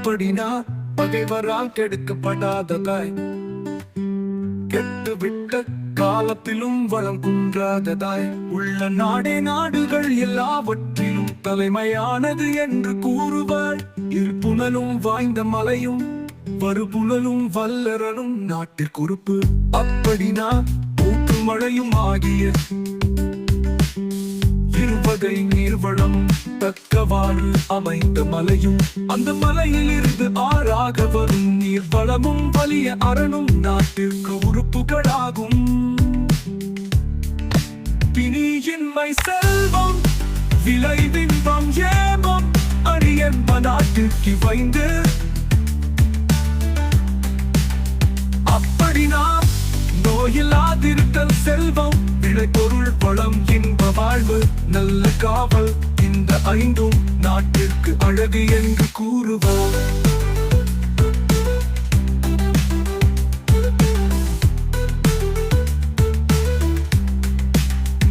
அப்படினா பகைவரால் கெடுக்கப்படாததாய், கெட்டுவிட்ட காலத்திலும் வளம் குன்றாததாய் உள்ள நாடே நாடுகள் எல்லாவற்றிலும் தலைமையானது என்று கூறுவாள். இருப்புணலும் வாய்ந்த மலையும் வருபுணலும் வல்லரனும் நாட்டிற்குறுப்பு. அப்படினா ஊற்று மழையும் ஆகிய இருவகை நீர்வளம் தக்கவாறு அமைந்த மலையும், அந்த மலையில் இருந்து ஆறாக வரும் நீர்வளமும் வலிய அரணும் நாட்டிற்கு உறுப்புகளாகும். பிணியின்மை செல்வம் விளைவின்பம் ஏமம் அரியன்ப நாட்டிற்கு வைந்து. அப்படினா நோயில்லாதிருத்தல் செல்வம் விளைபொருள் பழம் இன்ப வாழ்வு நல்ல காவல், இந்த ஐந்தும் நாட்டிற்கு அழகு என்று கூறுவோம்.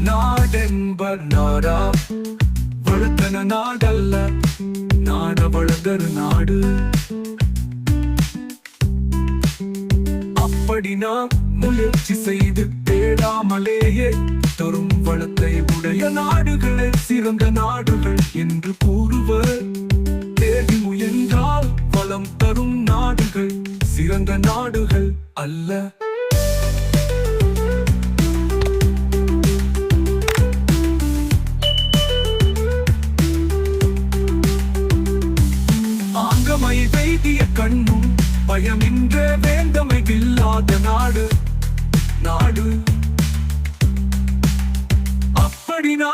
நாடென்பர் நாடா வளர்த்தன நாடல்ல, நாட வளர்தரு நாடு. அப்படினா முயற்சி செய்து தேடாமலேயே தரும் வளத்தை உடைய நாடுகளே சிறந்த நாடுகள் என்று கூறுவர். தேடி முயன்றால் வளம் தரும் நாடுகள் சிறந்த நாடுகள் அல்ல. ஆங்கமை வைத்திய கண்ணும் பயமின்றே வேந்தமை இல்லாத நாடு நாடு. அப்படினா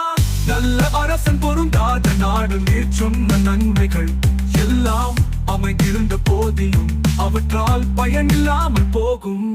நல்ல அரசன் பொருந்தாத நாடு. நீர் சொன்ன நன்மைகள் எல்லாம் அமைந்திருந்த போதிலும் அவற்றால் பயனில்லாமல் போகும்.